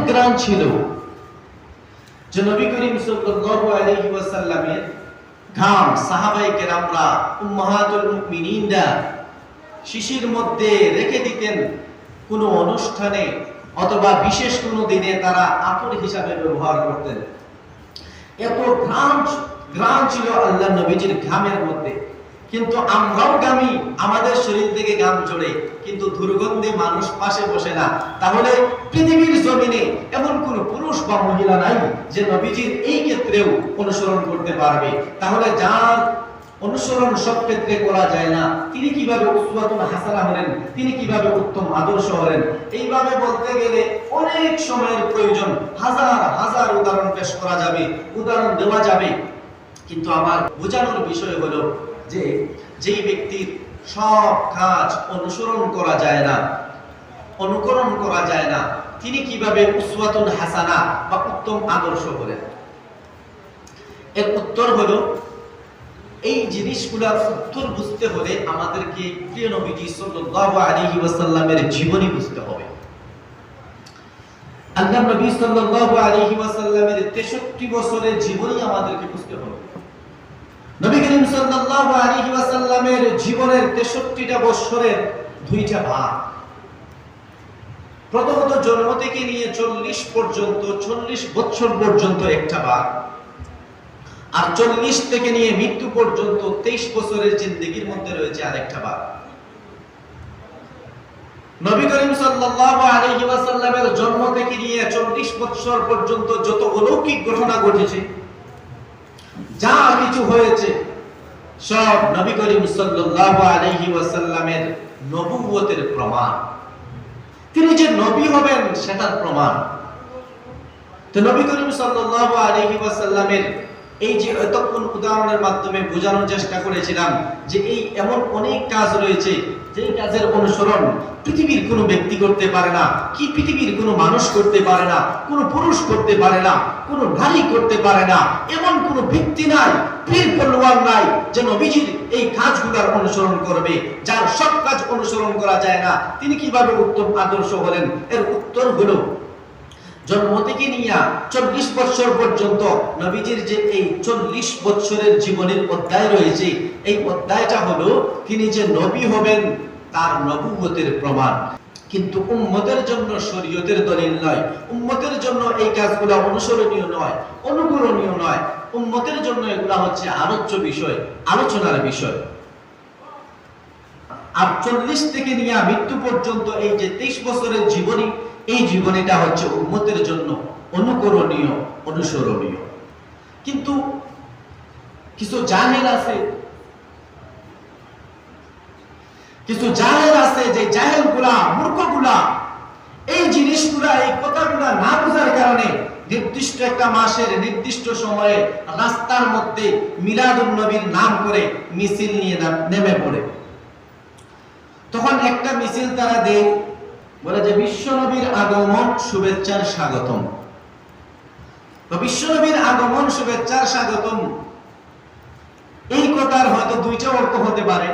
গ্রাম ছিল যে নবী করিম সাল্লাল্লাহু আলাইহি ওয়াসাল্লামের ঘাম সাহাবায়ে কেরামরা উম্মাহাতুল মুমিনিনরা শিশির মধ্যে রেখে দিতেন কোন অনুষ্ঠানে অথবা বিশেষ কোন দিনে তারা আতর হিসাবে ব্যবহার করতেন। এত ঘ্রাণ ছিল আল্লাহ নবীজির ঘামের মধ্যে। কিন্তু আমরাও ঘামি, আমাদের শরীর থেকে ঘাম ঝরে, কিন্তু দুর্গন্ধে মানুষ পাশে বসে না। তাহলে পৃথিবীর জমিনে এমন কোন পুরুষ বা মহিলা নাই যে নবীজির এই ক্ষেত্রেও অনুসরণ করতে পারবে। তাহলে যার অনুসরণ সব ক্ষেত্রে করা যায় না, তিনি কিভাবে উসওয়াতুন হাসানা হলেন, তিনি কিভাবে উত্তম আদর্শ হলেন? এইভাবে বলতে গেলে অনেক সময়ের প্রয়োজন, হাজার হাজার উদাহরণ পেশ করা যাবে, উদাহরণ দেওয়া যাবে। কিন্তু আমার বোঝানোর বিষয় হলো যে যেই ব্যক্তির সব কাজ অনুসরণ করা যায় না, অনুকরণ করা যায় না, তিনি কিভাবে উসওয়াতুন হাসানা বা উত্তম আদর্শ হলেন? এর উত্তর হলো, এই জিনিসগুলোর উত্তর বুঝতে হলে আমাদেরকে প্রিয় নবীজি সাল্লাল্লাহু আলাইহি ওয়াসাল্লামের জীবনী বুঝতে হবে। আল্লাহ নবী সাল্লাল্লাহু আলাইহি ওয়াসাল্লামের 63 বছরের জীবনী আমাদেরকে বুঝতে হবে। নবী করিম সাল্লাল্লাহু আলাইহি ওয়াসাল্লামের জীবনের 63টা বছরের দুইটা ভাগ। প্রথমত জন্ম থেকে নিয়ে 40 বছর পর্যন্ত একটা ভাগ, আর 40 থেকে নিয়ে মৃত্যু পর্যন্ত 23 বছরের জিন্দেগির মধ্যে রয়েছে আরেকটা ভাগ। নবী করিম সাল্লাল্লাহু আলাইহি ওয়াসাল্লামের জন্ম থেকে নিয়ে 40 বছর পর্যন্ত যত অলৌকিক ঘটনা ঘটেছে, যা কিছু হয়েছে, সব নবী করিম সাল্লাল্লাহু আলাইহি ওয়াসাল্লামের নবুয়তের প্রমাণ। তিনি যে নবী হবেন সেটার প্রমাণ। তো নবী করিম সাল্লাল্লাহু আলাইহি ওয়াসাল্লামের এই যে এতক্ষণ উদাহরণের মাধ্যমে বোঝানোর চেষ্টা করেছিলাম যে এই এমন অনেক কাজ রয়েছে যেই কাজের অনুসরণ পৃথিবীর কোনো ব্যক্তি করতে পারে না, কি পৃথিবীর কোনো মানুষ করতে পারে না, কোনো পুরুষ করতে পারে না, কোনো নারী করতে পারে না, এমন কোনো ব্যক্তি নাই, পীর পলোয়ার নাই যে নবীজির এই কাজগুলোর অনুসরণ করবে। যার সব কাজ অনুসরণ করা যায় না, তিনি কিভাবে উত্তম আদর্শ হলেন? এর উত্তর হলো, জন্ম থেকে নিয়ে 40 বছর পর্যন্ত নবীজির যে এই 40 বছরের জীবনের অধ্যায় রয়েছে, এই অধ্যায়টা হলো তিনি যে নবী হবেন তার নবুয়তের প্রমাণ। কিন্তু উম্মতের জন্য শরীয়তের দলিল নয়, উম্মতের জন্য এই কাজগুলো অনুসরণীয় নয়, অনুকরণীয় নয়। উম্মতের জন্য এগুলা হচ্ছে আলোচ্য বিষয়, আলোচনার বিষয়। আর 40 থেকে নিয়ে মৃত্যু পর্যন্ত এই যে 23 বছরের জীবনী, এই জীবনীটা হচ্ছে উম্মতের জন্য অনুকরণীয়, অনুসরণীয়। কিন্তু কিছু জাহেল আছে যে জাহেলগুলা, মূর্খগুলা এই জিনিসগুলা, এই কথাগুলা না বোঝার কারণে নির্দিষ্ট একটা মাসের নির্দিষ্ট সময়ে রাস্তার মধ্যে মিলাদুন নবীর নাম করে মিছিল নিয়ে নেমে পড়ে। তখন একটা মিছিল তারা দেয়, বলে যে বিশ্বনবীর আগমন শুভেচ্ছার স্বাগতম। তো বিশ্বনবীর আগমন শুভেচ্ছার স্বাগতম, এই কথার হয়তো দুইটা অর্থ হতে পারে।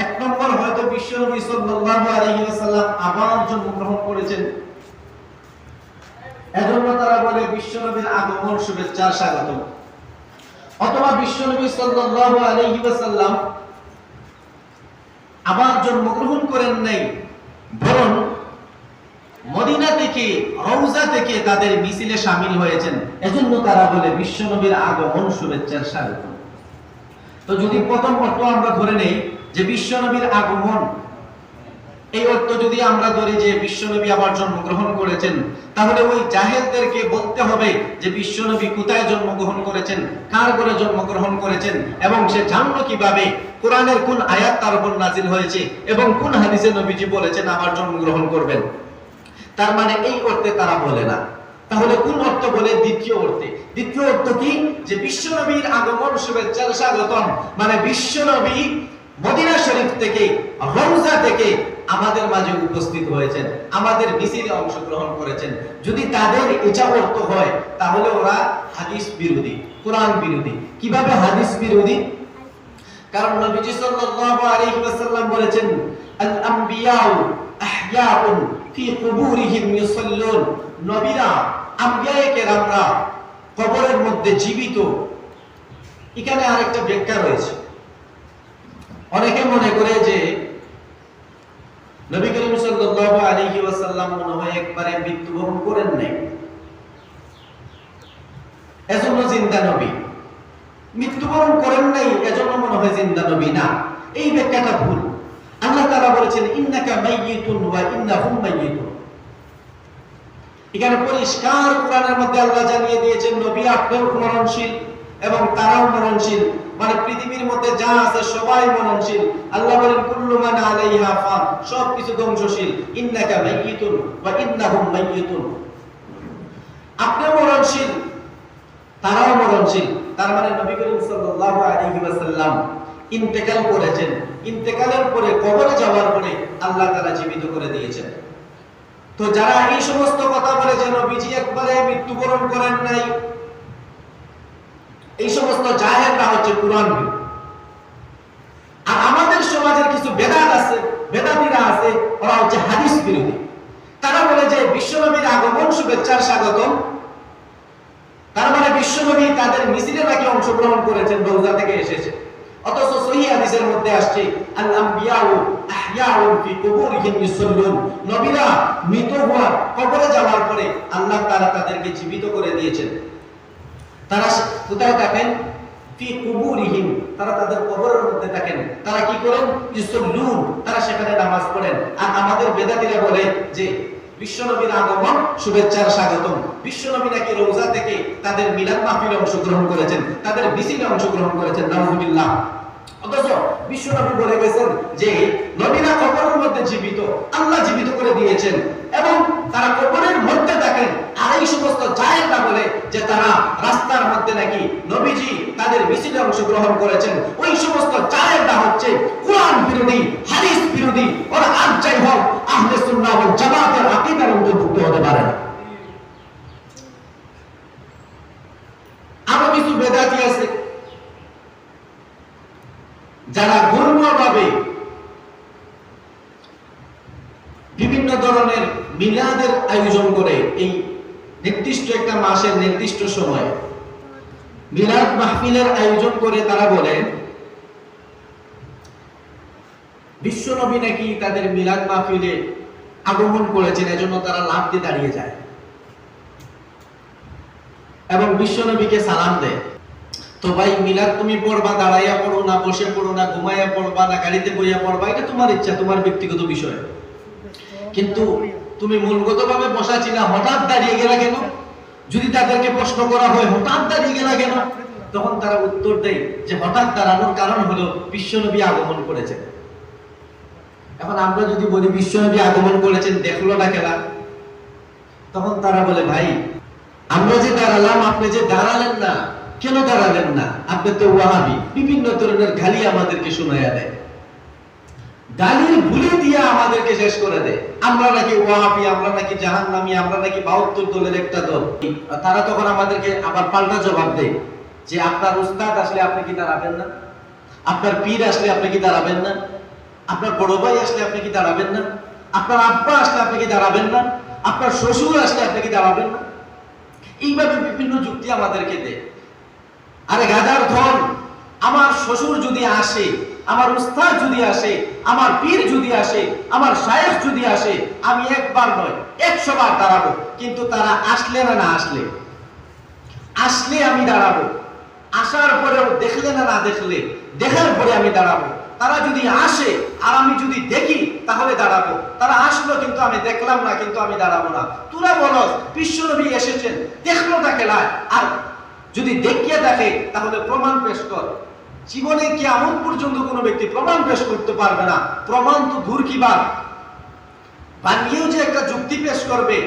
এক নম্বর, হয়তো বিশ্বনবী সাল্লাল্লাহু আলাইহি ওয়াসাল্লাম আবার জন্মগ্রহণ করেছেন, এজন্য তারা বলে বিশ্বনবীর আগমন শুভেচ্ছার স্বাগতম। অথবা বিশ্বনবী সাল্লাল্লাহু আলাইহি ওয়াসাল্লাম আবার জন্মগ্রহণ করেন নাই, বরং মদিনা থেকে, রওজা থেকে তাদের মিছিলে শামিল হয়েছেন, এজন্য তারা বলে বিশ্বনবীর আগমন শুভেচ্ছার স্বাগতম। তো যদি প্রথম অর্থ আমরা ধরে নেই যে বিশ্বনবীর আগমন, এই অর্থ যদি আমরা ধরি যে বিশ্বনবী আবার জন্মগ্রহণ করেছেন, তাহলে ওই জাহেলদেরকে বলতে হবে যে বিশ্বনবী কোথায় জন্মগ্রহণ করেছেন, কার ঘরে জন্মগ্রহণ করেছেন, এবং সে জানলো কিভাবে, কোরআনের কোন আয়াত তার উপর নাযিল হয়েছে, এবং কোন হাদিসে নবীজি বলেছেন আবার জন্মগ্রহণ করবেন। তার মানে এই অর্থে তারা বলে না। তাহলে কোন অর্থ বলে? দ্বিতীয় অর্থে। দ্বিতীয় অর্থ কি? যে বিশ্বনবীর আগমন শুভেচ্ছার স্বাগতম, মানে বিশ্বনবী মদিনা শরীফ থেকে, রওজা থেকে আমাদের মাঝে উপস্থিত হয়েছেন, আমাদের মিছিলে অংশগ্রহণ করেছেন। যদি তাদের এটা অর্থ হয়, তাহলে ওরা হাদিস বিরোধী, কোরআন বিরোধী। কিভাবে হাদিস বিরোধী? কারণ নবীজি সাল্লাল্লাহু আলাইহি ওয়াসাল্লাম বলেছেন, আল আম্বিয়াউ আহইয়াউন ফি কুবুরিহিম ইউসাল্লুন, নবীরা আম্বিয়ায়ে কেরামরা কবরের মধ্যে জীবিত। এখানে আরেকটা ব্যাখ্যা রয়েছে। অনেকে মনে করে যে নবী করিম সাল্লাল্লাহু আলাইহি ওয়াসাল্লাম মনে হয় একবারে মৃত্যুবরণ করেন নাই, এজন্য জিন্দা নবী। মৃত্যুবরণ করেন নাই এজন্য মনে হয় জিন্দা নবী না, এই ব্যাখ্যাটা ভুল। আল্লাহ তাআলা বলেছেন ইন্নাকা মাইয়িতুন ওয়া ইন্নাহুম মাইয়িতুন। এখানে পরিষ্কার কোরআনের মধ্যে আল্লাহ জানিয়ে দিয়েছেন নবী আপনিও মরণশীল এবং তারাও মরণশীল, মানে পৃথিবীর মধ্যে যা আছে সবাই মরণশীল। আল্লাহ বলেন কুল্লু মান আলাইহা ফান, সবকিছু ধ্বংসশীল। ইন্নাকা মাইয়িতুন ওয়া ইন্নাহুম মাইয়িতুন, আপনিও মরণশীল তারাও মরণশীল। তার মানে নবী করিম সাল্লাল্লাহু আলাইহি ওয়াসাল্লাম ইন্তেকাল করেছেন, ইন্তেকালের পরে কবরে যাওয়ার পরে আল্লাহ তাআলা জীবিত করে দিয়েছেন। তো যারা এই সমস্ত কথা বলে যে নবীজি একবারে মৃত্যুবরণ করেন নাই, এই সমস্ত জাহেলরা হচ্ছে কুরআন বিরোধী। আর আমাদের সমাজের কিছু বেদাত আছে, বেদাতীরা আছে, ওরা হচ্ছে হাদিস বিরোধী। তারা বলে যে বিশ্বনবীর আগমন শুভেচ্ছার স্বাগতম, তার মানে বিশ্বনবী তাদের মিছিলে নাকি অংশগ্রহণ করেছেন, রওজা থেকে এসেছে। অথচ সহিহ হাদিসের মধ্যে আসছে আল আমবিয়াউ আহইয়াউন ফি কুবুরিহিম ইউসাল্লুন, নবীরা মৃত হওয়ার কবরে যাওয়ার পরে আল্লাহ তাআলা তাদেরকে জীবিত করে দিয়েছেন। তারা কোথায় থাকেন? ফি কুবুরিহিম, তারা তাদের কবরের মধ্যে থাকেন। তারা কি করেন? ইউসাল্লুন, তারা সেখানে নামাজ পড়েন। আর আমাদের বেদাতীরা বলে যে বিশ্বনবীর আগমন শুভেচ্ছার স্বাগতম, বিশ্বনবী নাকি রওজা থেকে তাদের মিলাদ মাহফিলে অংশগ্রহণ করেছেন, তাদের মিছিলে অংশগ্রহণ করেছেন, নাউযুবিল্লাহ। অথচ বিশ্বনবী বলে গেছেন যে নবীরা কবরের মধ্যে জীবিত, আল্লাহ জীবিত করে দিয়েছেন এবং তারা কবরের মধ্যে থাকেন। আর এই সমস্ত জাহেলরা বলে যে তারা রাস্তার মধ্যে নাকি নবীজি তাদের মিছিলে অংশগ্রহণ করেছেন। ওই সমস্ত জাহেলরা হচ্ছে কুরআন বিরোধী, হাদিস বিরোধী। ওরা আর যাই হোক আহলে সুন্নাহ ওয়াল জামাতের আকীদার অন্তর্ভুক্ত হতে পারে না। আরো কিছু বেদাতি আছে যারা ঘূর্ণভাবে বিভিন্ন ধরনের মিলাদের আয়োজন করে, এই নির্দিষ্ট একটা মাসের নির্দিষ্ট সময় মিলাদ মাহফিলের আয়োজন করে। তারা বলে বিশ্বনবী নাকি তাদের মিলাদ মাহফিলে আগমন করেছেন, এজন্য তারা লাফ দিয়ে দাঁড়িয়ে যায় এবং বিশ্বনবীকে সালাম দেয়। তো ভাই মিলাদ তুমি পড়বা, দাঁড়াইয়া পড়ো না, বসে পড়ো না, ঘুমাইয়া পড়বা না, গাড়িতে বইয়া পড়বা, এটা তোমার ইচ্ছা, তোমার ব্যক্তিগত বিষয়। কিন্তু তুমি মূলগতভাবে বসা ছিলা, হঠাৎ দাঁড়িয়ে গেলা কেন? যদি তাদেরকে প্রশ্ন করা হয় হঠাৎ দাঁড়িয়ে গেলা কেন, তখন তারা উত্তর দেয় যে হঠাৎ দাঁড়ানোর কারণ হলো বিশ্বনবী আগমন করেছেন। এখন আমরা যদি বলি বিশ্বনবী আগমন করেছেন, দেখলো না খেলা, তখন তারা বলে ভাই আমরা যে দাঁড়ালাম, আপনি যে দাঁড়ালেন না, কেন দাঁড়ালেন না? আপনি তো ওয়াহাবি। বিভিন্ন ধরনের গালি আমাদেরকে শোনায়া দেয়, গালির ভুলে দিয়ে আমাদেরকে শেষ করে দেয়। আমরা নাকি ওয়াহাবি, আমরা নাকি জাহান্নামী, আমরা নাকি 72 দলের একটা দল। তারা তখন আমাদেরকে আবার পাল্টা জবাব দেয় যে আপনার উস্তাদ আসলে আপনি কি দাঁড়াবেন না? আপনার পীর আসলে আপনি কি দাঁড়াবেন না? আপনার বড় ভাই আসলে আপনি কি দাঁড়াবেন না? আপনার আব্বা আসলে আপনি কি দাঁড়াবেন না? আপনার শ্বশুর আসলে আপনি কি দাঁড়াবেন না? এইভাবে বিভিন্ন যুক্তি আমাদেরকে দেয়। আরে গাদার ধন, আমার শ্বশুর যদি আসে, আমার উস্তাদ যদি আসে, আমার পীর যদি আসে, আমার শায়েখ যদি আসে, আমি একবার নয় 100 বার দাঁড়াবো। কিন্তু তারা আসলে না আসলে, আসলে আমি দাঁড়াবো, আসার পরেও দেখলে না দেখলে, দেখার পরে আমি দাঁড়াবো। তারা যদি আসে আর আমি যদি দেখি তাহলে দাঁড়াবো। তারা আসলো কিন্তু আমি দেখলাম না, কিন্তু আমি দাঁড়াবো না। তোরা বলো বিশ্বনবী এসেছেন, দেখলো না খেলায়, আর যদি দেখিয়ে দেখে তাহলে প্রমাণ পেশ কর। জীবনে কিয়ামত পর্যন্ত কোনো ব্যক্তি প্রমাণ পেশ করতে পারবে না। প্রমাণ তো দূর কি বাদ, বানিয়েও যে একটা যুক্তি পেশ করবে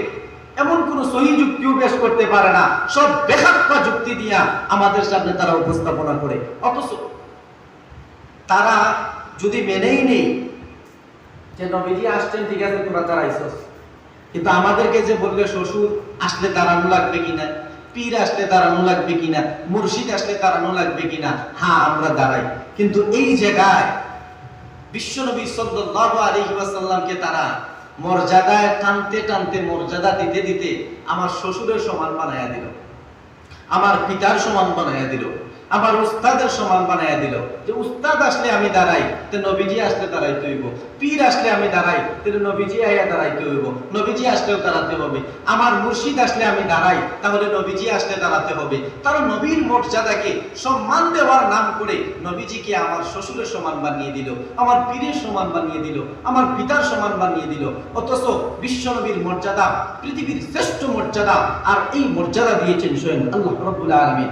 এমন কোন সহি যুক্তিও পেশ করতে পারে না। সব বেখাপ্পা যুক্তি দিয়া আমাদের সামনে তারা উপস্থাপনা করে। অথচ তারা যদি মেনেই নেই যে নবীজি আসছেন, ঠিক আছে তোরা দাঁড়াইছস, কিন্তু আমাদেরকে যে বললে শ্বশুর আসলে দাঁড়ানো লাগবে কিনা, পীর আসলে দাঁড়ানো লাগবে কিনা, মুর্শিদ আসলে দাঁড়ানো লাগবে কিনা, হ্যাঁ আমরা দাঁড়াই। কিন্তু এই জায়গায় বিশ্বনবী সাল্লাল্লাহু আলাইহি ওয়াসাল্লামকে তারা মর্যাদায় টানতে টানতে, মর্যাদা দিতে দিতে আমার শ্বশুরের সমান বানায়া দিল, আমার পিতার সমান বানায়া দিল, আমার উস্তাদের সমান বানায়া দিল। যে উস্তাদ আসলে আমি দাঁড়াই, তো নবীজি আসলে দাঁড়াইতে হইব। পীর আসলে আমি দাঁড়াই, তাহলে নবীজি আইয়া দাঁড়াইতে হইব। নবীজি আসলেও দাঁড়াতে হবে। আমার মুর্শিদ আসলে আমি দাঁড়াই, তাহলে নবীজি আসলে দাঁড়াতে হবে। কারণ নবীর মর্যাদাকে সম্মান দেওয়ার নাম করে নবীজিকে আমার শ্বশুরের সমান বানিয়ে দিল, আমার পীরের সমান বানিয়ে দিল, আমার পিতার সমান বানিয়ে দিল। অথচ বিশ্বনবীর মর্যাদা পৃথিবীর শ্রেষ্ঠ মর্যাদা, আর এই মর্যাদা দিয়েছেন স্বয়ং আল্লাহ রাব্বুল আলামিন।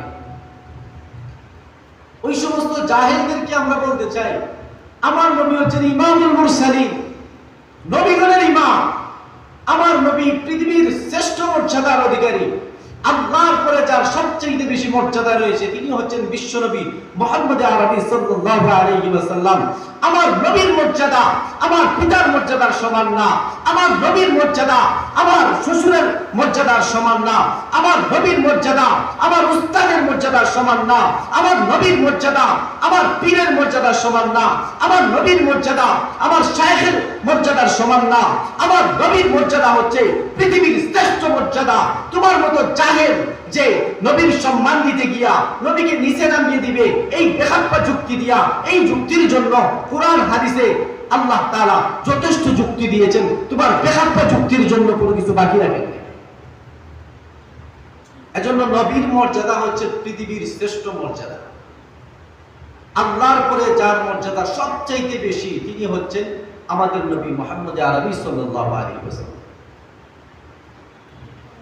ওই সমস্ত জাহেলদেরকে আমরা বলতে চাই, আমার নবী হচ্ছেন ইমামুল মুরসালিন, নবীগণের ইমাম। আমার নবী পৃথিবীর শ্রেষ্ঠ মর্যাদার অধিকারী। আল্লাহর পরে যার সবচেয়ে বেশি মর্যাদা রয়েছে তিনি হচ্ছেন বিশ্বনবী মুহাম্মদ আরবি সাল্লাল্লাহু আলাইহি ওয়াসাল্লাম। আমার নবীর মর্যাদা আমার পিতার মর্যাদার সমান না, আমার নবীর মর্যাদা আমার শ্বশুরের মর্যাদার সমান না, আমার নবীর মর্যাদা আমার উস্তাদের মর্যাদার সমান না, আমার নবীর মর্যাদা আমার পীরের মর্যাদার সমান না, আমার নবীর মর্যাদা আমার শায়েখের মর্যাদার সমান না। আমার নবীর মর্যাদা হচ্ছে পৃথিবীর শ্রেষ্ঠ মর্যাদা। তোমার মতো জাহেল যে নবীর সম্মান দিতে গিয়া নবীকে নিচে নামিয়ে দিবে, এই বেখাপ্পা যুক্তি দিয়া, এই যুক্তির জন্য কোরআন হাদিসে আল্লাহ তাআলা যথেষ্ট যুক্তি দিয়েছেন। তোমার বেখাপ্পা যুক্তির জন্য কোনো কিছু বাকি রাখেন। এজন্য নবীর মর্যাদা হচ্ছে পৃথিবীর শ্রেষ্ঠ মর্যাদা। আল্লাহর পরে যার মর্যাদা সবচাইতে বেশি তিনি হচ্ছেন আমাদের নবী মুহাম্মদ আরবি সাল্লাল্লাহু আলাইহি ওয়াসাল্লাম।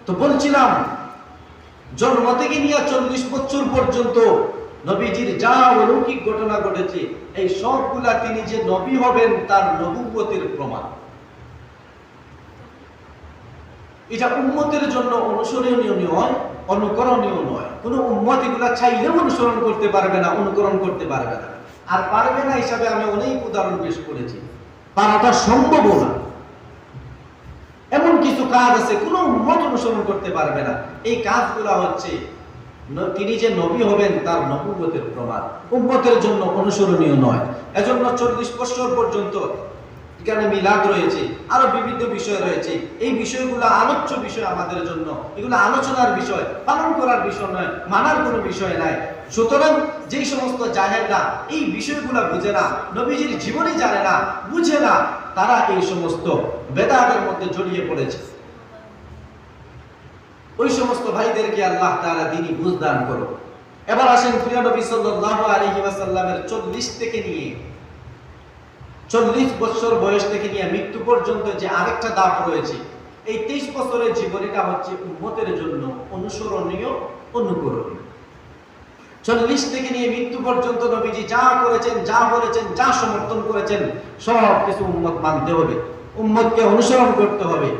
তো বলছিলাম, জন্ম থেকে নিয়ে 40 বছর পর্যন্ত নবীজির যা অলৌকিক ঘটনা ঘটেছে, এই সবগুলা তিনি যে নবী হবেন তার নবুয়তের প্রমাণ। এটা উম্মতের জন্য অনুসরণীয় নয়, অনুকরণীয় নয়। কোন উম্মত এগুলা চাইলেও অনুসরণ করতে পারবে না, অনুকরণ করতে পারবে না। আর পারবে না হিসাবে আমি অনেক উদাহরণ পেশ করেছি। পারাটা সম্ভব না। এমন কিছু কাজ আছে কোন উম্মত অনুসরণ করতে পারবে না। এই কাজগুলা হচ্ছে তিনি যে নবী হবেন তার নবুয়তের প্রমাণ, উম্মতের জন্য অনুসরণীয় নয়। এজন্য 40 বছর পর্যন্ত এখানে মিলাদ রয়েছে, আরো বিভিন্ন বিষয় রয়েছে। এই বিষয়গুলো আলোচ্য বিষয় আমাদের জন্য, এগুলো আলোচনার বিষয়, পালন করার বিষয় নয়, মানার কোনো বিষয় নাই। সুতরাং যেই সমস্ত জাহেলরা এই বিষয়গুলো বুঝে না, নবীজির জীবনী জানে না, বুঝে না, তারা এই সমস্ত বেদাতের মধ্যে জড়িয়ে পড়েছে। ওই সমস্ত ভাইদেরকে আল্লাহ তাআলা দ্বীনি বুঝ দান করুন। এবার আসেন প্রিয় নবী সাল্লাল্লাহু আলাইহি ওয়াসাল্লামের 40 থেকে নিয়ে 40 বছর বয়স থেকে নিয়ে মৃত্যু পর্যন্ত যে আরেকটা ধাপ রয়েছে, এই 23 বছরের জীবনীটা হচ্ছে উম্মতের জন্য অনুসরণীয়, অনুকরণীয়। 40 থেকে নিয়ে মৃত্যু পর্যন্ত নবীজি যা করেছেন, যা বলেছেন, যা সমর্থন করেছেন, সব কিছু উম্মত মানতে হবে, উম্মতকে অনুসরণ করতে হবে।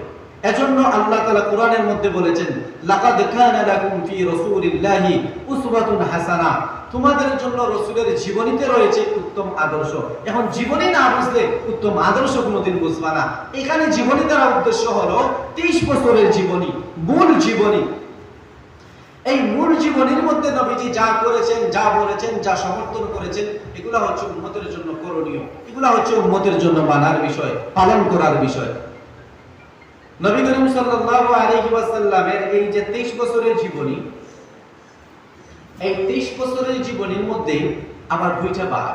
এজন্য আল্লাহ তাআলা কোরআনের মধ্যে বলেছেন, লাকাদ কানা লাকুম ফি রাসূলিল্লাহি উসওয়াতুন হাসানাহ, তোমাদের জন্য রাসূলের জীবনীতে রয়েছে উত্তম আদর্শ। এখন জীবনী না বুঝলে উত্তম আদর্শ কোনোদিন বুঝবা না। এখানে জীবনী দ্বারা উদ্দেশ্য হলো 23 বছরের জীবনী, মূল জীবনী। এই মূল জীবনীর মধ্যে নবীজি যা করেছেন, যা বলেছেন, যা সমর্থন করেছেন, এগুলা হচ্ছে উম্মতের জন্য করণীয়, এগুলা হচ্ছে উম্মতের জন্য মানার বিষয়, পালন করার বিষয়। নবী করিম সাল্লাল্লাহু আলাইহি ওয়াসাল্লামের এই যে 23 বছরের জীবনী, এই 23 বছরের জীবনীর মধ্যে আবার দুইটা ভাগ।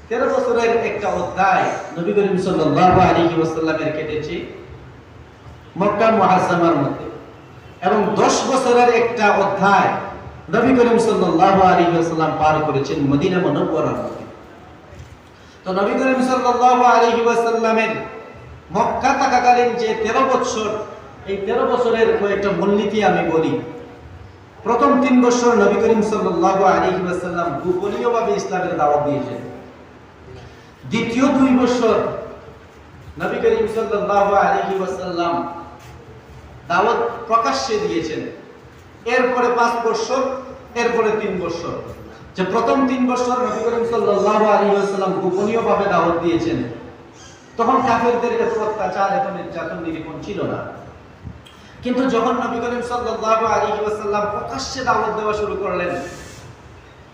13 বছরের একটা অধ্যায় নবী করিম সাল্লাল্লাহু আলাইহি ওয়াসাল্লামের কেটেছে মক্কা মুআজ্জামার মধ্যে, এবং 10 বছরের একটা অধ্যায় নবী করিম সাল্লাল্লাহু আলাইহি ওয়াসাল্লাম পার করেছেন মদিনা মুনাওয়ারার মধ্যে। তো নবী করিম সাল্লাল্লাহু আলাইহি ওয়াসাল্লামের মক্কা থাকাকালীন যে 13 বছর, এই 13 বছরের কয়েকটা মূলনীতি আমি বলি। প্রথম 3 বছর নবী করিম সাল্লাল্লাহু আলাইহি ওয়াসাল্লাম গোপনীয়ভাবে ইসলামের দাওয়াত দিয়েছেন। দ্বিতীয় 2 বছর নবী করিম সাল্লাল্লাহু আলাইহি ওয়াসাল্লাম দাওয়াত প্রকাশ্যে দিয়েছেন। এরপরে 5 বছর, এরপরে 3 বছর। যে প্রথম 3 বছর নবী করিম সাল্লাল্লাহু আলাইহি ওয়াসাল্লাম গোপনীয়ভাবে দাওয়াত দিয়েছেন, তখন কাফেরদের এত অত্যাচার, এত নির্যাতন, নিরীক্ষণ ছিল না। কিন্তু যখন নবী করিম সাল্লাল্লাহু আলাইহি ওয়াসাল্লাম প্রকাশ্যে দাওয়াত দেওয়া শুরু করলেন,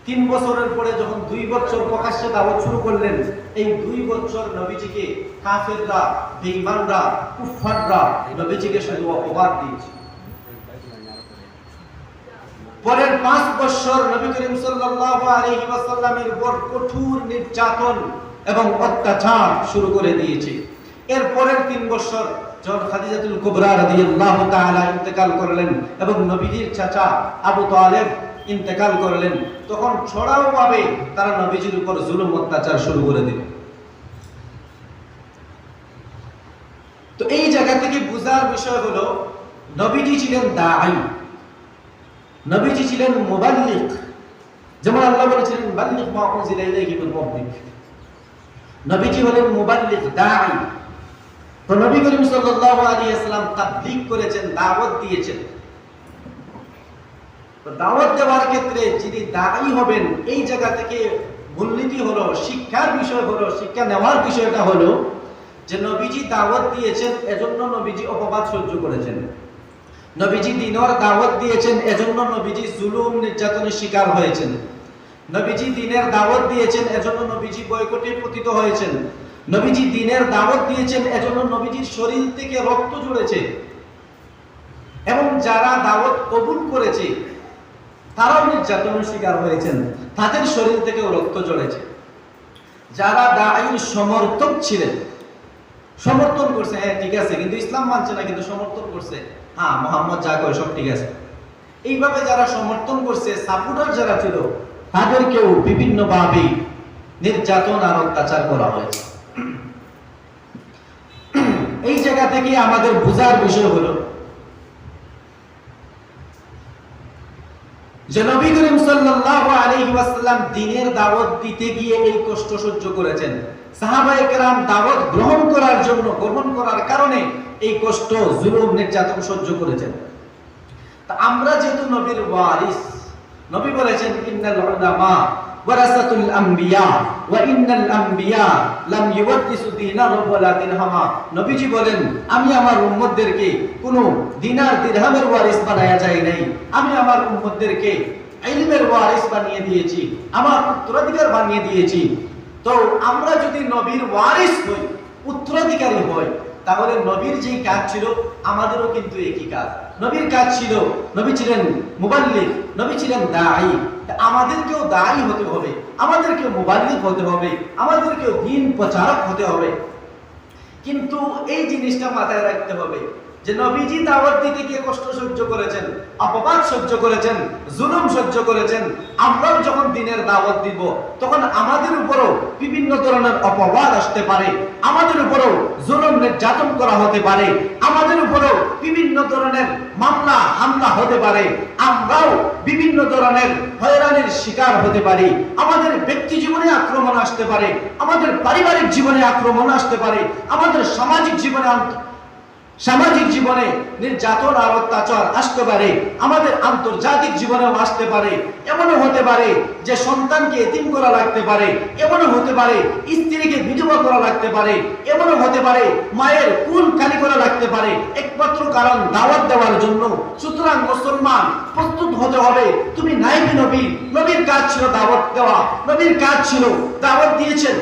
3 বছরের পরে যখন 2 বছর প্রকাশ্যে দাওয়াত শুরু করলেন, এই 2 বছর নবীজিকে কাফেররা, বেঈমানরা, কুফফাররা নবীজিকে শুধু অপবাদ দিয়েছে। পরের 5 বছর নবী করিম সাল্লাল্লাহু আলাইহি ওয়াসাল্লামের উপর কঠোর নির্যাতন এবং অত্যাচার শুরু করে দিয়েছে। এর পরের 3 বছর যখন খাদিজাতুল কুবরা রাদিয়াল্লাহু তাআলা ইন্তেকাল করলেন এবং নবীজির চাচা আবু তালেব ইন্তেকাল করলেন, তখন ছড়াও ভাবে তারা নবীজির উপর জুলুম অত্যাচার শুরু করে দিল। তো এই জায়গা থেকে বুঝার বিষয় হলো, নবীজি ছিলেন দাঈ, নবীজি ছিলেন মুবাল্লিগ। যেমন আল্লাহ বলেছিলেন বাল্লিগ মা উনজিলা ইলাইহি মির রাব্বিক। নবীজি হলেন মুবাল্লিগ, দাঈ। তো নবী করিম সাল্লাল্লাহু আলাইহি ওয়াসাল্লাম তাবলীগ করেছেন, দাওয়াত দিয়েছেন। তো দাওয়াত দেওয়ার ক্ষেত্রে যিনি দাঈ হবেন, এই জায়গা থেকে মূলনীতি হলো, শিক্ষার বিষয় হলো, শিক্ষা নেওয়ার বিষয়টা হলো যে নবীজি দাওয়াত দিয়েছেন, এজন্য নবীজি অপবাদ সহ্য করেছেন। নবীজি দ্বীনের দাওয়াত দিয়েছেন, এজন্য নবীজি জুলুম নির্যাতনের শিকার হয়েছেন। নবীজি দ্বীনের দাওয়াত দিয়েছেন, এজন্য নবীজি বয়কটে পতিত হয়েছেন। নবীজি দ্বীনের দাওয়াত দিয়েছেন, এজন্য নবীজির শরীর থেকে রক্ত ঝরেছে। এবং যারা দাওয়াত কবুল করেছে তারাও নির্যাতনের শিকার হয়েছেন, তাদের শরীর থেকেও রক্ত ঝরেছে। যারা দাঈর সমর্থক ছিলেন, সমর্থন করছে, হ্যাঁ ঠিক আছে, কিন্তু ইসলাম মানছে না, কিন্তু সমর্থন করছে, হ্যাঁ মুহাম্মদ যা করে সব ঠিক আছে, এইভাবে যারা সমর্থন করছে, সাপোর্টার যারা ছিল, তাদেরকেও বিভিন্নভাবে নির্যাতন আর অত্যাচার করা হয়েছে। এই জায়গা থেকে আমাদের বোঝার বিষয় হলো যে নবী করিম সাল্লাল্লাহু আলাইহি ওয়াসাল্লাম দ্বীনের দাওয়াত দিতে গিয়ে এই কষ্ট সহ্য করেছেন। সাহাবায়ে কেরাম দাওয়াত গ্রহণ করার কারণে এই কষ্ট, জুলুম, নির্যাতন সহ্য করেছেন। তা আমরা যেহেতু নবীর ওয়ারিস, নবী বলেছেন ইন্নাল উলামা ওয়ারাসাতুল আম্বিয়া ওয়া ইন্নাল আম্বিয়া লাম ইউওয়ারিসু দিনার ওয়ালা দিরহামা। নবীজি বলেন, আমি আমার উম্মতদেরকে কোনো দিনার দিরহামের ওয়ারিস বানায়া যায় নাই, আমি আমার উম্মতদেরকে ইলমের ওয়ারিস বানিয়ে দিয়েছি, আমার উত্তরাধিকার বানিয়ে দিয়েছি। তো আমরা যদি নবীর ওয়ারিস হই, উত্তরাধিকারী হই, তাহলে নবীর যেই কাজ ছিল আমাদেরও কিন্তু একই কাজ। নবীর কাজ ছিল, নবী ছিলেন মুবাল্লিগ, নবী ছিলেন দাঈ। আমাদেরকেও দাঈ হতে হবে, আমাদেরকেও মুবাল্লিগ হতে হবে, আমাদেরকেও দ্বীন প্রচারক হতে হবে। কিন্তু এই জিনিসটা মাথায় রাখতে হবে যে নবীজি দাওয়াত দিতে গিয়ে কষ্ট সহ্য করেছেন, অপবাদ সহ্য করেছেন, জুলুম সহ্য করেছেন। আমরাও যখন দ্বীনের দাওয়াত দিব, তখন আমাদের উপরও বিভিন্ন ধরনের অপবাদ আসতে পারে, আমাদের উপরও জুলুম নির্যাতন করা হতে পারে, আমাদের উপরও বিভিন্ন ধরনের মামলা হামলা হতে পারে, আমরাও বিভিন্ন ধরনের হয়রানির শিকার হতে পারি, আমাদের ব্যক্তি জীবনে আক্রমণ আসতে পারে, আমাদের পারিবারিক জীবনে আক্রমণ আসতে পারে, আমাদের সামাজিক জীবনে নির্যাতন আর অত্যাচার আসতে পারে, আমাদের আন্তর্জাতিক জীবনেও আসতে পারে। এমনও হতে পারে যে সন্তানকে এতিম করা লাগতে পারে, এমনও হতে পারে স্ত্রীকে বিধবা করা লাগতে পারে, এমনও হতে পারে মায়ের কুল খালি করা লাগতে পারে, একমাত্র কারণ দাওয়াত দেওয়ার জন্য। সুতরাং মুসলমান প্রস্তুত হতে হবে। তুমি নাইবি নবী, নবীর কাজ ছিল দাওয়াত দেওয়া, নবীর কাজ ছিল দাওয়াত দিয়েছেন,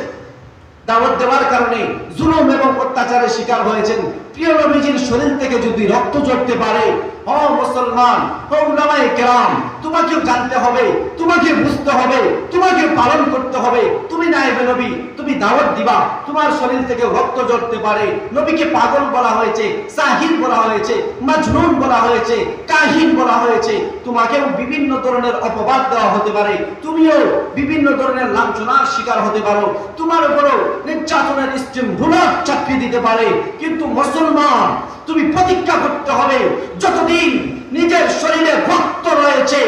দাওয়াত দেওয়ার কারণে জুলুম এবং অত্যাচারের শিকার হয়েছেন। প্রিয় নবীজির শরীর থেকে যদি রক্ত ঝরতে পারে, ও মুসলমান, ও উলামায়ে কেরাম, তোমাকেও জানতে হবে, তোমাকে বুঝতে হবে, তোমাকে পালন করতে হবে। তুমি নায়েবে নবী, তুমি দাওয়াত দিবা, তোমার শরীর থেকে রক্ত ঝরতে পারে। নবীকে পাগল বলা হয়েছে, সাহির বলা হয়েছে, মাজনুন বলা হয়েছে, কাহিন বলা হয়েছে। তোমাকেও বিভিন্ন ধরনের অপবাদ দেওয়া হতে পারে, তুমিও বিভিন্ন ধরনের লাঞ্ছনার শিকার হতে পারো, তোমার উপরও নির্যাতনের স্টিম রুলার চাকরি দিতে পারে। কিন্তু মুসলমান, তুমি প্রতিজ্ঞা করতে হবে, যতদিন নিজের শরীরে রক্ত রয়েছে,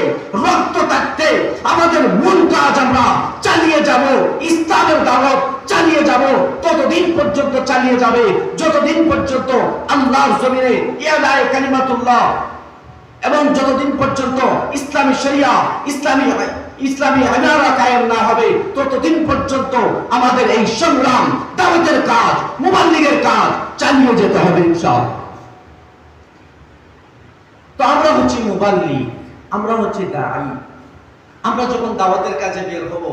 রক্ত থাকতে আমাদের মূল কাজ আমরা চালিয়ে যাব, ইসলামের দাওয়াত চালিয়ে যাব, ততদিন পর্যন্ত চালিয়ে যাবে যতদিন পর্যন্ত আল্লাহর জমিনে ইলায়ে কালিমাতুল্লাহ এবং যতদিন পর্যন্ত ইসলামী শরিয়া, ইসলামী ইমারা কায়েম না হবে, ততদিন পর্যন্ত আমাদের এই সংগ্রাম, দাওয়াতের কাজ, মুবাল্লিগের কাজ চালিয়ে যেতে হবে ইনশাআল্লাহ। তো আমরা হচ্ছি মুবাল্লিগ, আমরা হচ্ছে দাঈ। আমরা যখন দাওয়াতের কাজে বের হব,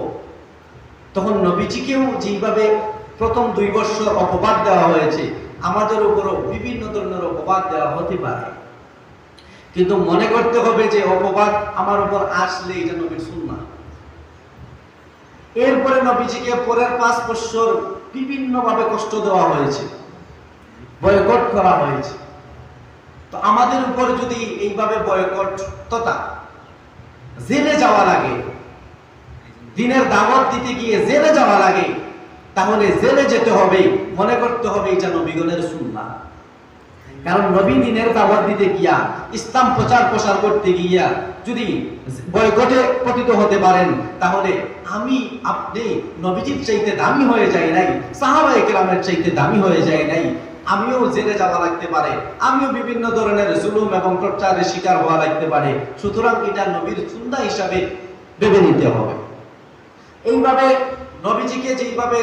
তখন নবীজিকেও যেভাবে প্রথম 2 বছর অপবাদ দেওয়া হয়েছে, আমাদের উপরও বিভিন্ন ধরনের অপবাদ দেওয়া হতে পারে। কিন্তু মনে করতে হবে যে অপবাদ আমার উপর আসলে এটা নবীর সুন্নাহ। এরপরে নবীজিকে পরের 5 বছর বিভিন্ন ভাবে কষ্ট দেওয়া হয়েছে, বয়কট করা হয়েছে। তো আমাদের উপর যদি এইভাবে বয়কট তথা জেলে যাওয়া লাগে, দিনের দাওয়াত দিতে গিয়ে জেলে যাওয়া লাগে, তাহলে জেলে যেতে হবে, মনে করতে হবে এটা নবীগণের সুন্নাহ। কারণ নবী দিনের দাওয়াত দিতে গিয়া, ইসলাম প্রচার প্রসার করতে গিয়া যদি বয়কটে পতিত হতে পারেন, তাহলে আমি আপনি নবীজির চাইতে দামি হয়ে যাই নাই, সাহাবায়ে কেরামের চাইতে দামি হয়ে যায় নাই, আমিও জেলে যাওয়া লাগতে পারে, আমিও বিভিন্ন ধরনের জুলুম এবং টর্চারের শিকার হওয়া লাগতে পারে। সুতরাং এটা নবীর সুন্নাহ হিসাবে ভেবে নিতে হবে। এইভাবে নবীজিকে যেভাবে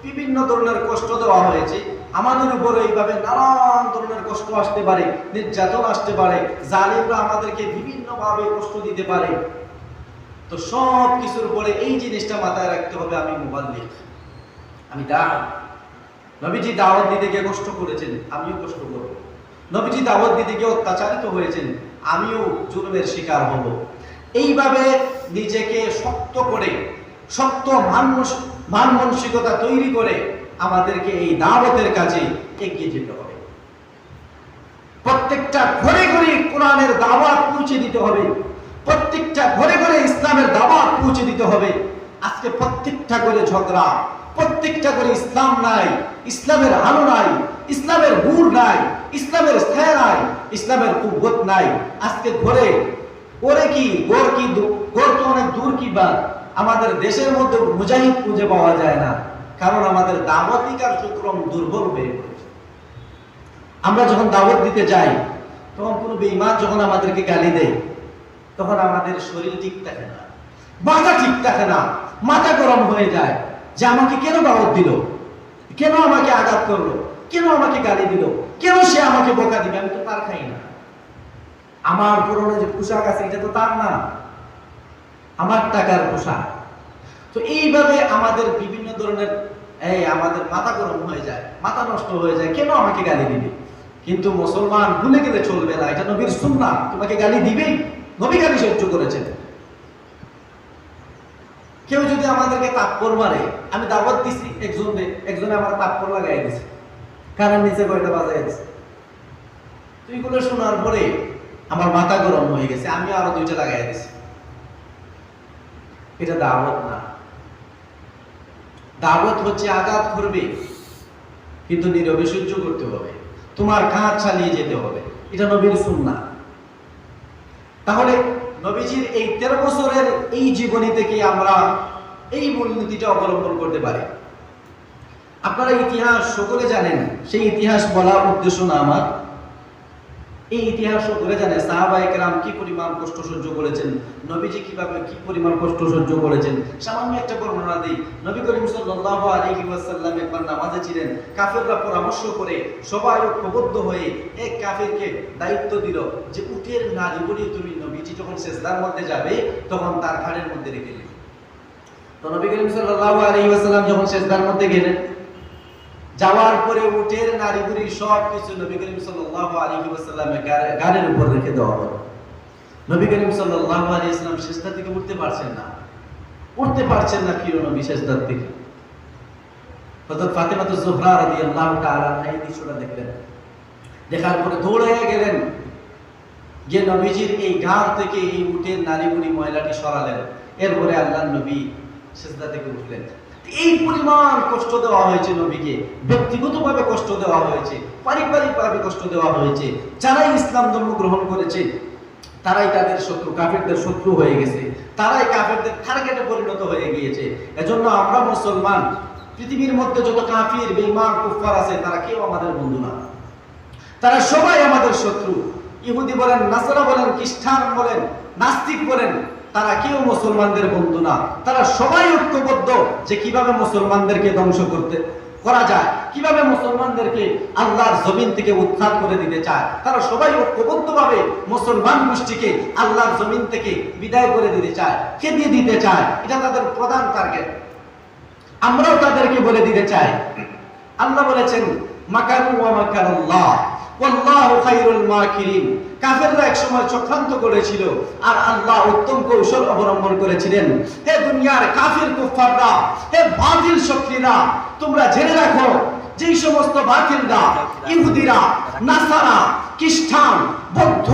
বিভিন্ন ধরনের কষ্ট দেওয়া হয়েছে, আমাদের উপরে এইভাবে নানান ধরনের কষ্ট আসতে পারে, নির্যাতন আসতে পারে, জালিমরা আমাদেরকে বিভিন্ন ভাবে কষ্ট দিতে পারে। তো সব কিছুর উপরে এই জিনিসটা মাথায় রাখতে হবে, আমি মুবাল্লিগ, আমি দাঈ। নবীজি দাওয়াত দিতে গিয়ে কষ্ট করেছেন, আমিও কষ্ট করব। নবীজি দাওয়াত দিতে গিয়ে অত্যাচারিত হয়েছেন, আমিও জুলুমের শিকার হব। এইভাবে নিজেকে শক্ত করে, শক্ত মান মানসিকতা তৈরি করে আমাদেরকে এই দাওয়াতের কাজে এগিয়ে যেতে হবে। প্রত্যেকটা ঘরে ঘরে কোরআনের দাওয়াত পৌঁছে দিতে হবে, প্রত্যেকটা ঘরে ঘরে ইসলামের দাওয়াত পৌঁছে দিতে হবে। আজকে প্রত্যেকটা করে ঝগড়া, প্রত্যেকটা করে ইসলাম নাই, ইসলামের আলো নাই, ইসলামের নূর নাই, ইসলামের ছায়া নাই, ইসলামের কুব্বত নাই। আজকে ঘরে ওরে কি গোর তো অনেক দূর কি বাদ, আমাদের দেশের মধ্যে মুজাহিদ খুঁজে পাওয়া যায় না, কারণ আমাদের দাওয়াতি কার্যক্রম দুর্বল হয়ে পড়েছে। আমরা যখন দাওয়াত দিতে যাই, তখন কোনো বেঈমান যখন আমাদেরকে গালি দেয়, তখন আমাদের শরীর ঠিক থাকে না, মাথা ঠিক থাকে না, মাথা গরম হয়ে যায় যে আমাকে কেন দাওয়াত দিল, কেন আমাকে আঘাত করলো, কেন আমাকে গালি দিল, কেন সে আমাকে বকা দিবে, আমি তো তার খাই না, আমার পুরনো যে পোশাক আছে এটা তো তার না, আমার টাকার পোশাক। তো এইভাবে আমাদের বিভিন্ন ধরনের আমাদের মাথা গরম হয়ে যায়, মাথা নষ্ট হয়ে যায়, কেন আমাকে গালি দিবে। কিন্তু মুসলমান ভুলে গেলে চলবে না, এটা নবীর সুন্নাহ, তোমাকে গালি দিবেই, নবী গালি সহ্য করেছেন। কেউ যদি আমাদেরকে তাপ্পড় মারে, আমি দাওয়াত দিছি, একজনে আমার তাপ্পড় লাগাই দিছে, কানের নিচে কয়টা বাজাই দিছে, তো এগুলো শোনার পরে আমার মাথা গরম হয়ে গেছে, আমি আরো 2টা লাগাই দিছি। এটা দাওয়াত না। দাওয়াত হচ্ছে আঘাত করবে, কিন্তু নীরবে সহ্য করতে হবে, তোমার কাজ চালিয়ে যেতে হবে, এটা নবীর সুন্নাহ। তাহলে নবীজির এই 13 বছরের এই জীবনী থেকে আমরা এই মূলনীতিটা অবলম্বন করতে পারি। আপনারা ইতিহাস সকলে জানেন, সেই ইতিহাস বলার উদ্দেশ্য না আমার, এই ইতিহাস সকলে জানে সাহাবায়ে কেরাম কি পরিমাণ কষ্ট সহ্য করেছেন, নবীজি কিভাবে কি পরিমাণ কষ্ট সহ্য করেছেন। সামান্য একটা বর্ণনা দিই। নবী করিম সাল্লাল্লাহু আলাইহি ওয়াসাল্লাম একবার নামাজে ছিলেন, কাফেররা পরামর্শ করে সবাই ঐক্যবদ্ধ হয়ে এক কাফেরকে দায়িত্ব দিল যে উটের নাড়িভুড়ি তুমি নবীজি যখন সিজদার মধ্যে যাবে তখন তার ঘাড়ের মধ্যে রেখে দিবে। তো নবী করিম সাল্লাল্লাহু আলাইহি ওয়াসাল্লাম যখন সিজদার মধ্যে গেলেন, যাওয়ার পরে উটের নাড়িভুড়ি সব কিছু নবী করিম সাল্লাল্লাহু আলাইহি ওয়াসাল্লামের গাড়ির উপর রেখে দেওয়া হলো। নবী করিম সাল্লাল্লাহু আলাইহি ওয়াসাল্লাম সিজদা থেকে উঠতে পারছেন না, প্রিয় নবী সিজদা থেকে। হযরত ফাতেমা যুহরা রাদিয়াল্লাহু তাআলা এই দৃশ্যটা দেখলেন, দেখার পরে দৌড়ে গেলেন, যে নবীজির এই ঘাড় থেকে এই উটের নাড়িভুড়ি ময়লাটি সরালেন। এরপরে আল্লাহর নবী সিজদা থেকে উঠলেন। এই পরিমাণ কষ্ট দেওয়া হয়েছে নবীকে, ব্যক্তিগতভাবে কষ্ট দেওয়া হয়েছে, পারিবারিকভাবে কষ্ট দেওয়া হয়েছে। যারাই ইসলাম ধর্ম গ্রহণ করেছে তারাই তাদের শত্রু, কাফেরদের শত্রু হয়ে গেছে, তারাই কাফেরদের টার্গেটে পরিণত হয়ে গিয়েছে। এজন্য আমরা মুসলমান, পৃথিবীর মধ্যে যত কাফির বেঈমান কুফফার আছে তারা কেউ আমাদের বন্ধু না, তারা সবাই আমাদের শত্রু। ইহুদি বলেন, নাসারা বলেন, খ্রিস্টান বলেন, নাস্তিক বলেন, তারা কেউ মুসলমানদের বন্ধু না। তারা সবাই ঐক্যবদ্ধ যে কিভাবে মুসলমানদেরকে ধ্বংস করা যায়, কিভাবে মুসলমানদেরকে আল্লাহর জমিন থেকে উৎখাত করে দিতে চায়। তারা সবাই ঐক্যবদ্ধভাবে মুসলমান গোষ্ঠীকে আল্লাহর জমিন থেকে বিদায় করে দিতে চায়, খেদিয়ে দিতে চায়। এটা তাদের প্রধান টার্গেট। আমরাও তাদেরকে বলে দিতে চাই, আল্লাহ বলেছেন মাকারু ওয়া মাকারাল্লাহ ওয়াল্লাহু খায়রুল মাকিরিন। কাফেররা একসময় চক্রান্ত করেছিল আর আল্লাহ উত্তম কৌশল অবলম্বন করেছিলেন। হে দুনিয়ার কাফির কুফাররা, হে বাতিল শক্তিরা, তোমরা জেনে রাখো যেই সমস্ত বাতিলরা, ইহুদিরা, নাসারা, খ্রিস্টান, বৌদ্ধ,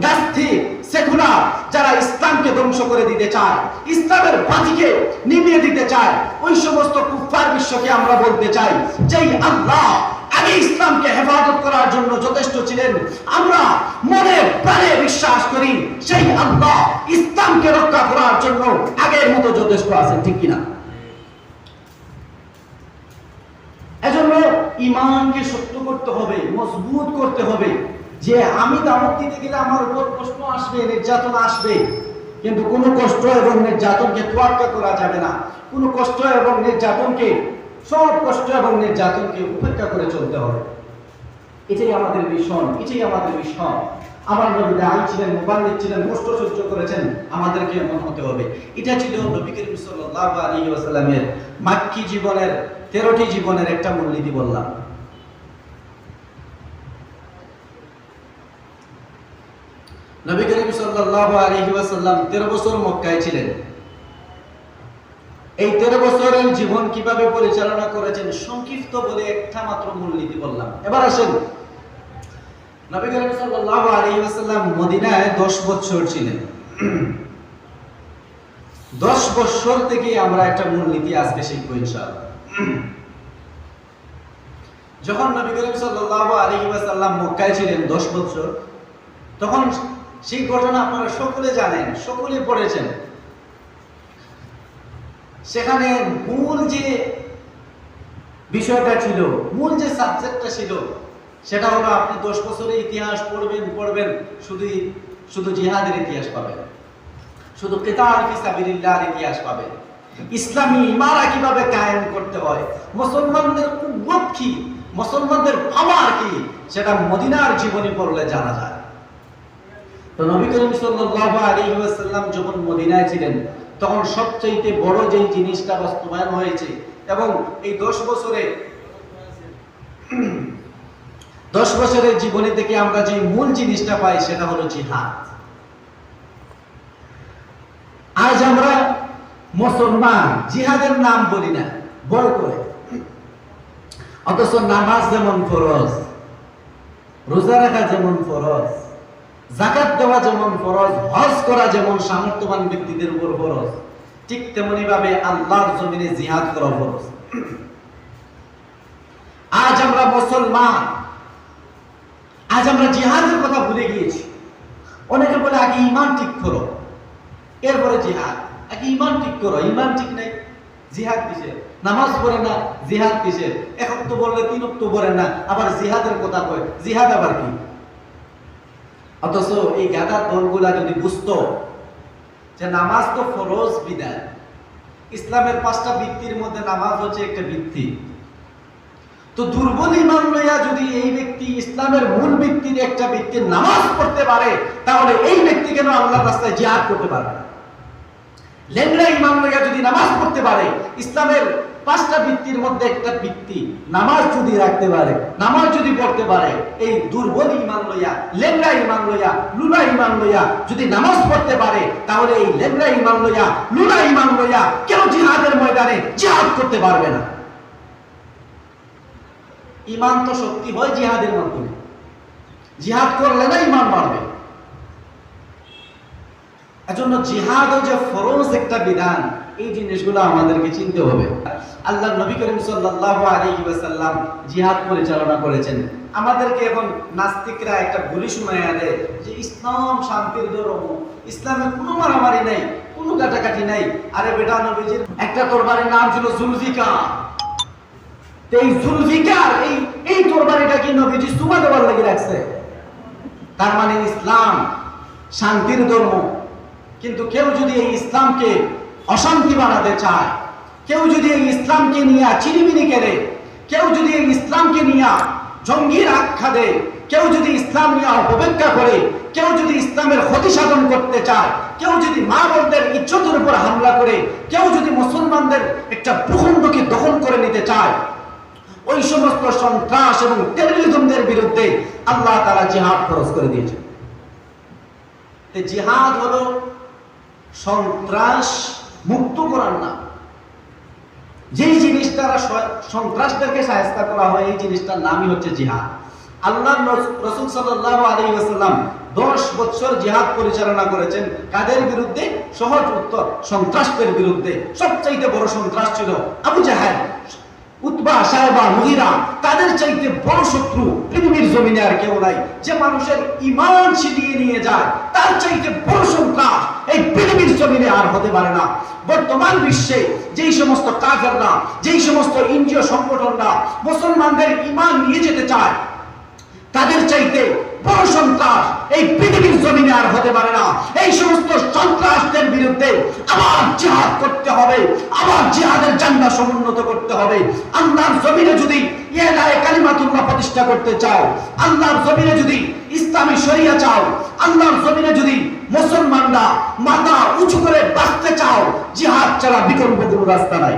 নাস্তিক, সেকুলার, যারা ইসলামকে ধ্বংস করে দিতে চায়, ইসলামের বাতিকে নিভিয়ে দিতে চায়, ওই সমস্ত কুফার বিশ্বকে আমরা বলতে চাই যেই আল্লাহ আগে ইসলামকে হেফাজত করার জন্য যথেষ্ট ছিলেন, আমরা মনে প্রাণে বিশ্বাস করি সেই আল্লাহ ইসলামকে রক্ষা করার জন্য আগের মতো যথেষ্ট আছেন, ঠিক কিনা? এজন্য ঈমানকে শক্ত করতে হবে, মজবুত করতে হবে। যে আমি দাওয়াত দিতে গেলে আমার উপর কষ্ট আসবে, নির্যাতন আসবে, কিন্তু কোনো কষ্ট এবং নির্যাতনকে তোয়াক্কা করা যাবে না। কোনো কষ্ট এবং নির্যাতনকে, সব কষ্ট এবং নির্যাতনকে উপেক্ষা করে চলতে হবে। এটাই আমাদের মিশন, এটাই আমাদের মিশন। আমার নবী দাঈ ছিলেন, মুবাল্লিগ ছিলেন, কষ্ট সহ্য করেছেন, আমাদেরকে এমন হতে হবে। এটা ছিল নবী করিম সাল্লাল্লাহু আলাইহি ওয়াসাল্লামের মাক্কি জীবনের 13টি জীবনের একটা মূলনীতি বললাম। নবী করিম সাল্লাল্লাহু আলাইহি ওয়াসাল্লাম 13 বছর মক্কায় ছিলেন। এই 13 বছরের জীবন কিভাবে পরিচালনা করেছেন সংক্ষিপ্ত বলে একটা মাত্র মূলনীতি বললাম। এবার আসেন, নবী করিম সাল্লাল্লাহু আলাইহি ওয়াসাল্লাম মদিনায় 10 বছর ছিলেন। 10 বছর থেকে আমরা একটা মূলনীতি আজকে শিখব ইনশাআল্লাহ। যখন নবী করিম সাল্লাল্লাহু আলাইহি ওয়াসাল্লাম মক্কায় ছিলেন 10 বছর, তখন সেই ঘটনা আপনারা সকলে জানেন, সকলে পড়েছেন। সেখানে মূল যে বিষয়টা ছিল, মূল যে সাবজেক্টটা ছিল, সেটা হলো আপনি 10 বছরের ইতিহাস পড়বেন, শুধু জিহাদের ইতিহাস পাবেন, শুধু কিতাল ফি সাবিলিল্লাহর ইতিহাস পাবেন। ইসলামী ইমারা কিভাবে কায়েম করতে হয়, মুসলমানদের কুওয়াত কি, মুসলমানদের পাওয়ার কি, সেটা মদিনার জীবনী পড়লে জানা যায়। তো নবী করিম সাল্লাল্লাহু আলাইহি ওয়াসাল্লাম যখন মদিনায় ছিলেন, তখন সবচেয়ে বড় যেই জিনিসটা বাস্তবায়ন হয়েছে এবং এই 10 বছরের জীবনে থেকে আমরা যে মূল জিনিসটা পাই সেটা হলো জিহাদ। আজ আমরা মুসলমান জিহাদের নাম বলি না, বড় করে, অথচ নামাজ যেমন ফরজ, রোজা রাখা যেমন ফরজ, যাকাত দেওয়া যেমন ফরজ, হজ করা যেমন সামর্থ্যবান ব্যক্তিদের উপর ফরজ, ঠিক তেমনি ভাবে আল্লাহর জমিনে জিহাদ করা ফরজ। আজ আমরা মুসলমান, আজ আমরা জিহাদের কথা ভুলে গিয়েছি। অনেকে বলে আগে ঈমান ঠিক করো, এরপরে জিহাদ। আগে ঈমান ঠিক করো, ঈমান ঠিক নাই, জিহাদ কিসের? নামাজ পড়ে না, জিহাদ কিসের? এক ওয়াক্ত বললে 3 ওয়াক্ত পড়ে না, আবার জিহাদের কথা কয়, জিহাদ আবার কি? অথচ এই গাদা দলগুলা যদি বুঝতো যে নামাজ তো ফরজ বিধান, ইসলামের 5টা ভিত্তির মধ্যে নামাজ হচ্ছে একটা ভিত্তি, তো দুর্বল ঈমান লইয়া যদি এই ব্যক্তি ইসলামের মূল ভিত্তির একটা ভিত্তির নামাজ পড়তে পারে, তাহলে এই ব্যক্তি কেন আল্লাহর রাস্তায় জিহাদ করতে পারবে না? লেংড়া ঈমান লইয়া যদি নামাজ পড়তে পারে, ইসলামের 5টা ভিত্তির মধ্যে একটা ভিত্তি নামাজ যদি রাখতে পারে, নামাজ যদি পড়তে পারে, এই দুর্বল ঈমান লইয়া, লেংড়া ঈমান লইয়া, লুলা ঈমান লইয়া যদি নামাজ পড়তে পারে, তাহলে এই লেংড়া ঈমান লইয়া, লুলা ঈমান লইয়া কেন জিহাদের ময়দানে জিহাদ করতে পারবে না? ঈমান তো শক্তি হয় জিহাদের মাধ্যমে, জিহাদ করলে না ঈমান বাড়বে। এজন্য জিহাদ যে ফরজ একটা বিধান, এই জিনিসগুলো আমাদেরকে চিনতে হবে। আল্লাহ নবী করিম সাল্লাল্লাহু আলাইহি ওয়াসাল্লাম জিহাদ পরিচালনা করেছেন। আমাদেরকে এখন নাস্তিকরা একটা ভুল শোনায়া দেয় যে ইসলাম শান্তির ধর্ম, ইসলামে কোনো মারামারি নাই, কোনো কাটাকাটি নাই। আরে বেটা, নবীজির একটা তরবারির নাম ছিল জুলফিকার। এই জুলফিকার, এই তরবারিটা কি নবীজি সুমা দেওয়ার লাগি রাখছে? তার মানে ইসলাম শান্তির ধর্ম। কিন্তু কেউ যদি এই ইসলামকে অশান্তি বানাতে চায়, কেউ যদি এই ইসলামকে নিয়ে চিরিমিনি করে, কেউ যদি এই ইসলামকে নিয়ে জঙ্গির আখ্যা দেয়, কেউ যদি ইসলাম নিয়ে অপব্যাখ্যা করে, কেউ যদি ইসলামের ক্ষতি সাধন করতে চায়, কেউ যদি মা বোনদের ইজ্জতের উপর হামলা করে, কেউ যদি মুসলমানদের একটা ভূখণ্ডকে দখল করে নিতে চায়, ওই সমস্ত সন্ত্রাস এবং টেররিজমদের বিরুদ্ধে আল্লাহ তাআলা জিহাদ ফরজ করে দিয়েছেন। জিহাদ হলো সন্ত্রাস মুক্ত করার নাম। যেই জিনিস দ্বারা সন্ত্রাসদেরকে সাহায্য করা হয়, এই জিনিসটার নামই হচ্ছে জিহাদ। আল্লাহর রাসূল সাল্লাল্লাহু আলাইহি ওয়াসাল্লাম 10 বছর জিহাদ পরিচালনা করেছেন। কাদের বিরুদ্ধে? সহজ উত্তর, সন্ত্রাসদের বিরুদ্ধে। সবচাইতে বড় সন্ত্রাস ছিল আবু জাহেল, উতবা, সায়বা, মুগীরা। তাদের চাইতে বড় শত্রু পৃথিবীর জমিনে আর কেউ নাই। যে মানুষের ঈমান ছিনিয়ে নিয়ে যায়, তার চাইতে বড় সন্ত্রাস এই পৃথিবীর জমিনে আর হতে পারে না। বর্তমান বিশ্বে যেই সমস্ত কাফেররা, যেই সমস্ত এনজিও সংগঠনরা মুসলমানদের ঈমান নিয়ে যেতে চায়, তাদের চাইতে বড় সন্ত্রাস এই পৃথিবীর জমিনে আর হতে পারে না। এই সমস্ত সন্ত্রাসদের বিরুদ্ধে আবার জিহাদ করতে হবে, আবার জিহাদের ঝান্ডা সমুন্নত করতে হবে। আল্লাহর জমিনে যদি ইলাহে কালিমাতুল্লাহ প্রতিষ্ঠা করতে চাও, আল্লাহর জমিনে যদি ইসলামী শরিয়া চাও, আল্লাহর জমিনে যদি মুসলমানরা মাথা উঁচু করে বাঁচতে চাও, জিহাদ ছাড়া বিকল্প কোনো রাস্তা নাই।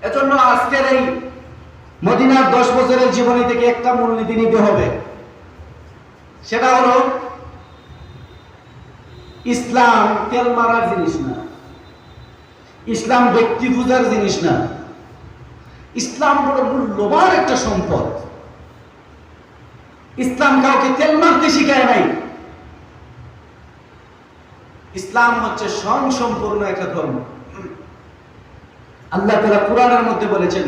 এজন্য আজকের এই মদিনার 10 বছরের জীবনী থেকে একটা মূলনীতি নিতে হবে। সেটা হলো ইসলাম তেল মারার জিনিস না, ইসলাম ব্যক্তি পূজার জিনিস না। ইসলাম বড় মূল্যবান একটা সম্পদ। ইসলাম কাউকে তেল মারতে শিখায় নাই। ইসলাম হচ্ছে স্বয়ংসম্পূর্ণ একটা ধর্ম। আল্লাহ তাআলা কোরআনের মধ্যে বলেছেন,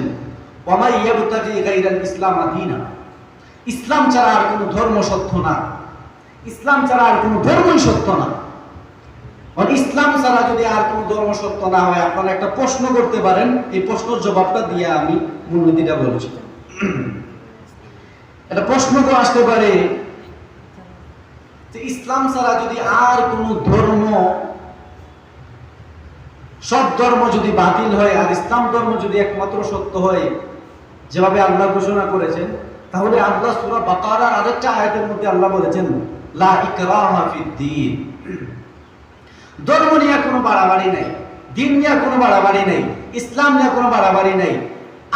ওয়ামাই ইয়াবতাগি গায়রাল ইসলাম দীনা। ইসলাম ছাড়া আর কোনো ধর্ম সত্য না, ইসলাম ছাড়া আর কোনো ধর্মই সত্য না। আর ইসলাম ছাড়া যদি আর কোনো ধর্ম সত্য না হয়, আপনারা একটা প্রশ্ন করতে পারেন, এই প্রশ্নের জবাবটা দিয়ে আমি মূলনীতিটা বলছি। একটা প্রশ্ন তো আসতে পারে যে ইসলাম ছাড়া যদি আর কোনো ধর্ম, সব ধর্ম যদি বাতিল হয় আর ইসলাম ধর্ম যদি একমাত্র সত্য হয়, যেভাবে আল্লাহ ঘোষণা করেছেন, তাহলে আল্লাহ সূরা বাকারার আরেকটা আয়াতের মধ্যে আল্লাহ বলেছেন, লা ইকরাহা ফিদ্দীন। ধর্ম নিয়ে কোনো বাড়াবাড়ি নাই, দিন নিয়ে কোনো বাড়াবাড়ি নাই, ইসলাম নিয়ে কোনো বাড়াবাড়ি নাই।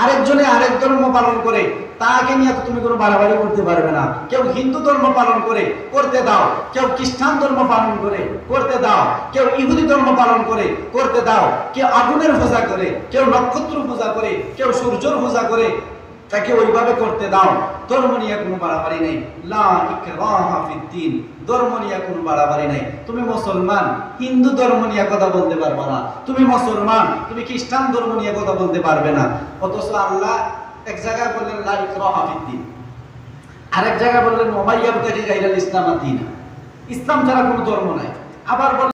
আরেকজনে আরেক ধর্ম পালন করে, তাকে নিয়ে তুমি কোনো বাড়াবাড়ি করতে পারবে না। কেউ হিন্দু ধর্ম পালন করে, করতে দাও। কেউ খ্রিস্টান ধর্ম পালন করে, করতে দাও। কেউ ইহুদি ধর্ম পালন করে, করতে দাও। কেউ আগুনের পূজা করে, কেউ নক্ষত্র পূজা করে, কেউ সূর্যের পূজা করে, তাকে ওইভাবে করতে দাও। ধর্ম নিয়ে কোনো বাড়াবাড়ি নেই। লা ইকরাহা ফিদ্দীন। ধর্ম নিয়ে কোনো বাড়াবাড়ি নাই। তুমি মুসলমান, হিন্দু ধর্ম নিয়ে কথা বলতে পারবে না। তুমি মুসলমান, তুমি খ্রিস্টান ধর্ম নিয়ে কথা বলতে পারবে না। অথচ আল্লাহ এক জায়গায় বললেন লা ইকরাহা ফিদ্দীন, আরেক জায়গায় বললেন ওয়ামাই ইয়াবতাগি গায়রাল ইসলাম দীনা। ইসলাম ছাড়া কোনো ধর্ম নাই। আবার